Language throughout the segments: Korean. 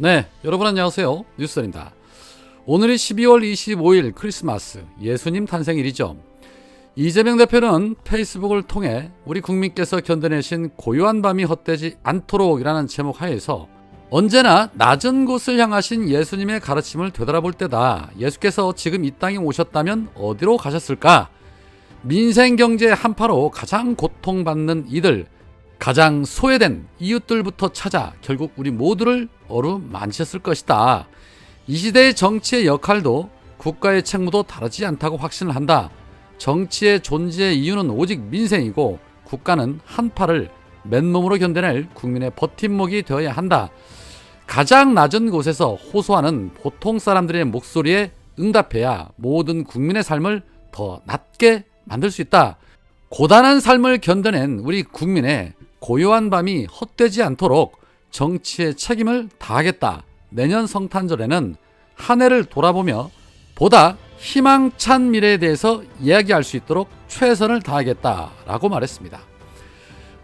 네, 여러분 안녕하세요. 뉴스입니다. 오늘이 12월 25일 크리스마스, 예수님 탄생일이죠. 이재명 대표는 페이스북을 통해 우리 국민께서 견뎌내신 고요한 밤이 헛되지 않도록이라는 제목 하에서 언제나 낮은 곳을 향하신 예수님의 가르침을 되돌아볼 때다. 예수께서 지금 이 땅에 오셨다면 어디로 가셨을까? 민생경제 한파로 가장 고통받는 이들, 가장 소외된 이웃들부터 찾아 결국 우리 모두를 어루만지셨을 것이다. 이 시대의 정치의 역할도 국가의 책무도 다르지 않다고 확신을 한다. 정치의 존재의 이유는 오직 민생이고 국가는 한파를 맨몸으로 견뎌낼 국민의 버팀목이 되어야 한다. 가장 낮은 곳에서 호소하는 보통 사람들의 목소리에 응답해야 모든 국민의 삶을 더 낮게 만들 수 있다. 고단한 삶을 견뎌낸 우리 국민의 고요한 밤이 헛되지 않도록 정치의 책임을 다하겠다. 내년 성탄절에는 한 해를 돌아보며 보다 희망찬 미래에 대해서 이야기할 수 있도록 최선을 다하겠다라고 말했습니다.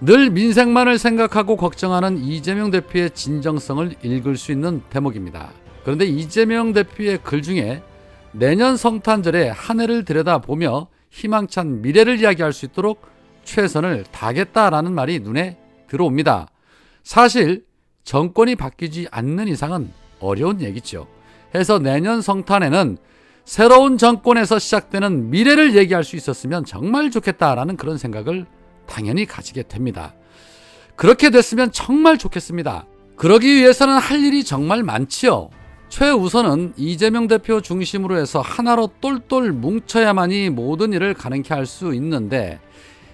늘 민생만을 생각하고 걱정하는 이재명 대표의 진정성을 읽을 수 있는 대목입니다. 그런데 이재명 대표의 글 중에 내년 성탄절에 한 해를 들여다보며 희망찬 미래를 이야기할 수 있도록 최선을 다하겠다라는 말이 눈에 들어옵니다. 사실 정권이 바뀌지 않는 이상은 어려운 얘기죠. 해서 내년 성탄에는 새로운 정권에서 시작되는 미래를 얘기할 수 있었으면 정말 좋겠다라는 그런 생각을 당연히 가지게 됩니다. 그렇게 됐으면 정말 좋겠습니다. 그러기 위해서는 할 일이 정말 많지요. 최우선은 이재명 대표 중심으로 해서 하나로 똘똘 뭉쳐야만이 모든 일을 가능케 할 수 있는데,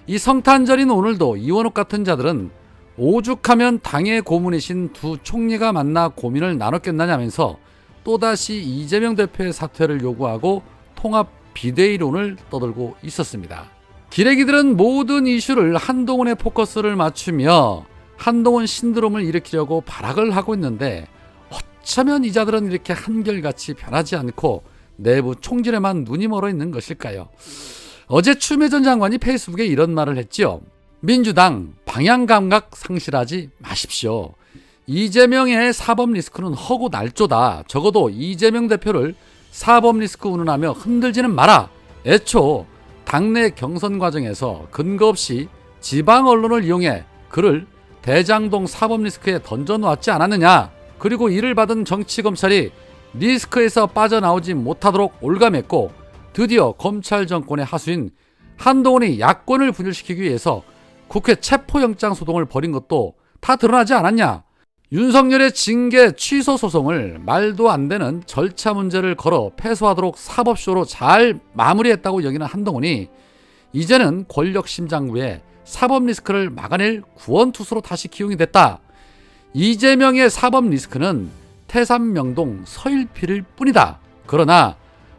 이 성탄절인 오늘도 이원욱 같은 자들은 오죽하면 당의 고문이신 두 총리가 만나 고민을 나눴겠느냐면서 또다시 이재명 대표의 사퇴를 요구하고 통합 비대위론을 떠들고 있었습니다. 기레기들은 모든 이슈를 한동훈의 포커스를 맞추며 한동훈 신드롬을 일으키려고 발악을 하고 있는데, 어쩌면 이 자들은 이렇게 한결같이 변하지 않고 내부 총질에만 눈이 멀어 있는 것일까요? 어제 추미애 전 장관이 페이스북에 이런 말을 했지요. 민주당 방향감각 상실하지 마십시오. 이재명의 사법 리스크는 허구 날조다. 적어도 이재명 대표를 사법 리스크 운운하며 흔들지는 마라. 애초 당내 경선 과정에서 근거 없이 지방 언론을 이용해 그를 대장동 사법 리스크에 던져놓았지 않았느냐. 그리고 이를 받은 정치검찰이 리스크에서 빠져나오지 못하도록 올가맸고, 드디어 검찰 정권의 하수인 한동훈이 야권을 분열시키기 위해서 국회 체포영장 소동을 벌인 것도 다 드러나지 않았냐. 윤석열의 징계 취소 소송을 말도 안 되는 절차 문제를 걸어 패소하도록 사법쇼로 잘 마무리했다고 여기는 한동훈이 이제는 권력심장부에 사법 리스크를 막아낼 구원투수로 다시 기용이 됐다. 이재명의 사법 리스크는 태산명동 서일필일 뿐이다. 그러나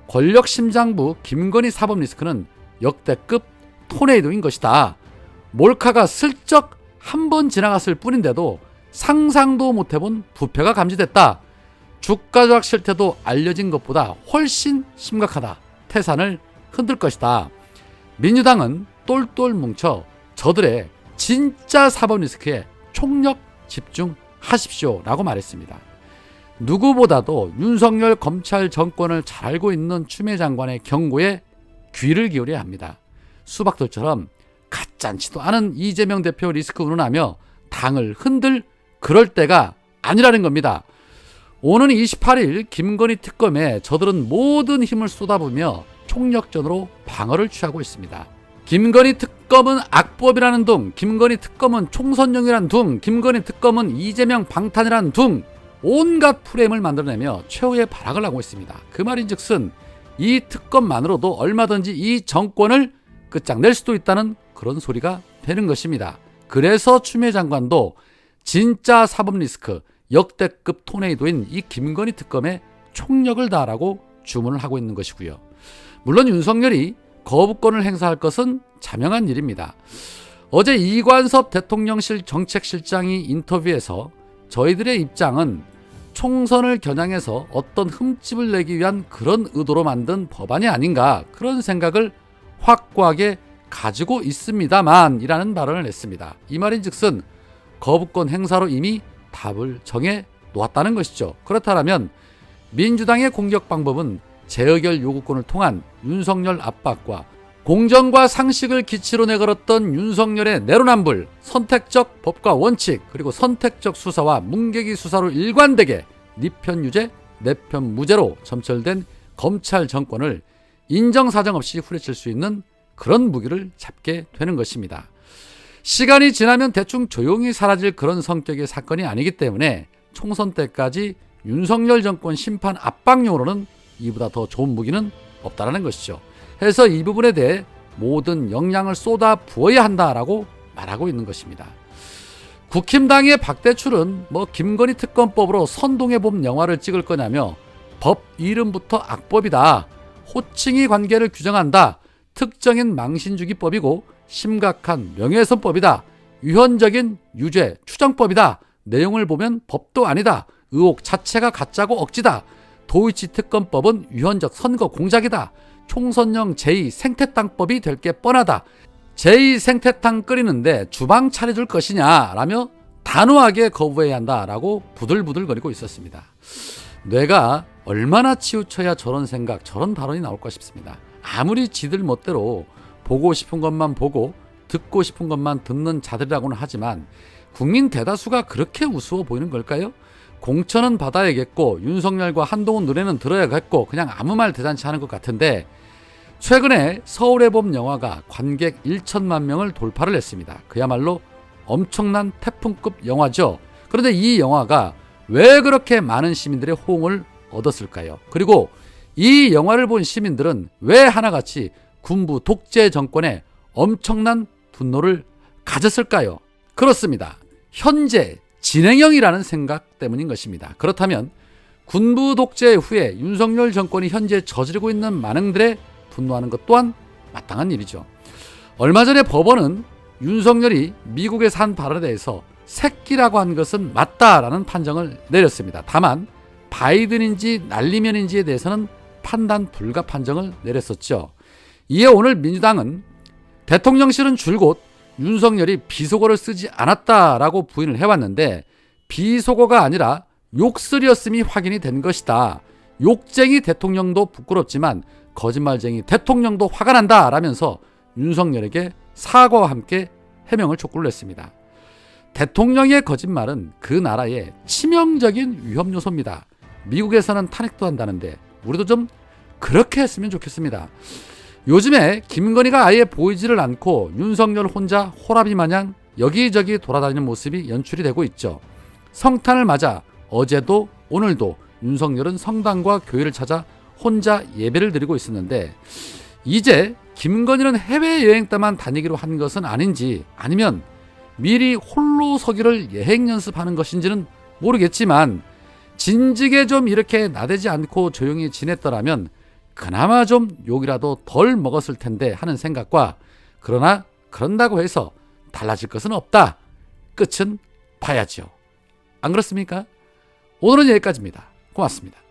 권력심장부 김건희 사법 리스크는 역대급 토네이도인 것이다. 몰카가 슬쩍 한 번 지나갔을 뿐인데도 상상도 못해본 부패가 감지됐다. 주가 조작 실태도 알려진 것보다 훨씬 심각하다. 태산을 흔들 것이다. 민주당은 똘똘 뭉쳐 저들의 진짜 사법 리스크에 총력 집중하십시오 라고 말했습니다. 누구보다도 윤석열 검찰 정권을 잘 알고 있는 추미애 장관의 경고에 귀를 기울여야 합니다. 수박들처럼 가짠치도 않은 이재명 대표 리스크 운운하며 당을 흔들 그럴 때가 아니라는 겁니다. 오는 28일 김건희 특검에 저들은 모든 힘을 쏟아부으며 총력전으로 방어를 취하고 있습니다. 김건희 특검은 악법이라는 둥, 김건희 특검은 총선용이라는 둥, 김건희 특검은 이재명 방탄이라는 둥, 온갖 프레임을 만들어내며 최후의 발악을 하고 있습니다. 그 말인즉슨 이 특검만으로도 얼마든지 이 정권을 끝장낼 수도 있다는 그런 소리가 되는 것입니다. 그래서 추미애 장관도 진짜 사법 리스크, 역대급 토네이도인 이 김건희 특검에 총력을 다하라고 주문을 하고 있는 것이고요. 물론 윤석열이 거부권을 행사할 것은 자명한 일입니다. 어제 이관섭 대통령실 정책실장이 인터뷰에서 저희들의 입장은 총선을 겨냥해서 어떤 흠집을 내기 위한 그런 의도로 만든 법안이 아닌가, 그런 생각을 확고하게 가지고 있습니다만 이라는 발언을 했습니다. 이 말인즉슨 거부권 행사로 이미 답을 정해 놓았다는 것이죠. 그렇다면 민주당의 공격 방법은 재의결 요구권을 통한 윤석열 압박과 공정과 상식을 기치로 내걸었던 윤석열의 내로남불, 선택적 법과 원칙, 그리고 선택적 수사와 문개기 수사로 일관되게 네 편 유죄, 내 편 무죄로 점철된 검찰 정권을 인정사정 없이 후려칠 수 있는 그런 무기를 잡게 되는 것입니다. 시간이 지나면 대충 조용히 사라질 그런 성격의 사건이 아니기 때문에 총선 때까지 윤석열 정권 심판 압박용으로는 이보다 더 좋은 무기는 없다라는 것이죠. 해서 이 부분에 대해 모든 역량을 쏟아 부어야 한다라고 말하고 있는 것입니다. 국힘당의 박대출은 김건희 특검법으로 선동해봄 영화를 찍을 거냐며 법 이름부터 악법이다. 호칭이 관계를 규정한다. 특정인 망신주기법이고 심각한 명예훼손법이다. 유현적인 유죄 추정법이다. 내용을 보면 법도 아니다. 의혹 자체가 가짜고 억지다. 도이치 특검법은 유현적 선거 공작이다. 총선용 제2생태탕법이 될 게 뻔하다. 제2생태탕 끓이는데 주방 차려줄 것이냐 라며 단호하게 거부해야 한다라고 부들부들거리고 있었습니다. 뇌가 얼마나 치우쳐야 저런 생각, 저런 발언이 나올까 싶습니다. 아무리 지들 멋대로 보고 싶은 것만 보고 듣고 싶은 것만 듣는 자들이라고는 하지만 국민 대다수가 그렇게 우스워 보이는 걸까요? 공천은 받아야겠고 윤석열과 한동훈 노래는 들어야겠고 그냥 아무 말 대잔치 하는 것 같은데 최근에 서울의 봄 영화가 관객 1천만 명을 돌파를 했습니다. 그야말로 엄청난 태풍급 영화죠. 그런데 이 영화가 왜 그렇게 많은 시민들의 호응을 얻었을까요? 그리고 이 영화를 본 시민들은 왜 하나같이 군부 독재 정권에 엄청난 분노를 가졌을까요? 그렇습니다. 현재 진행형이라는 생각 때문인 것입니다. 그렇다면 군부 독재 후에 윤석열 정권이 현재 저지르고 있는 만행들에 분노하는 것 또한 마땅한 일이죠. 얼마 전에 법원은 윤석열이 미국에서 한 발언에 대해서 새끼라고 한 것은 맞다라는 판정을 내렸습니다. 다만 바이든인지 날리면인지에 대해서는 판단 불가 판정을 내렸었죠. 이에 오늘 민주당은 대통령실은 줄곧 윤석열이 비속어를 쓰지 않았다라고 부인을 해왔는데 비속어가 아니라 욕설이었음이 확인이 된 것이다. 욕쟁이 대통령도 부끄럽지만 거짓말쟁이 대통령도 화가 난다 라면서 윤석열에게 사과와 함께 해명을 촉구를 했습니다. 대통령의 거짓말은 그 나라의 치명적인 위험 요소입니다. 미국에서는 탄핵도 한다는데 우리도 좀 그렇게 했으면 좋겠습니다. 요즘에 김건희가 아예 보이지를 않고 윤석열 혼자 호라비 마냥 여기저기 돌아다니는 모습이 연출이 되고 있죠. 성탄을 맞아 어제도 오늘도 윤석열은 성당과 교회를 찾아 혼자 예배를 드리고 있었는데 이제 김건희는 해외여행 때만 다니기로 한 것은 아닌지 아니면 미리 홀로 서기를 예행 연습하는 것인지는 모르겠지만 진즉에 좀 이렇게 나대지 않고 조용히 지냈더라면 그나마 좀 욕이라도 덜 먹었을 텐데 하는 생각과 그러나 그런다고 해서 달라질 것은 없다. 끝은 봐야죠. 안 그렇습니까? 오늘은 여기까지입니다. 고맙습니다.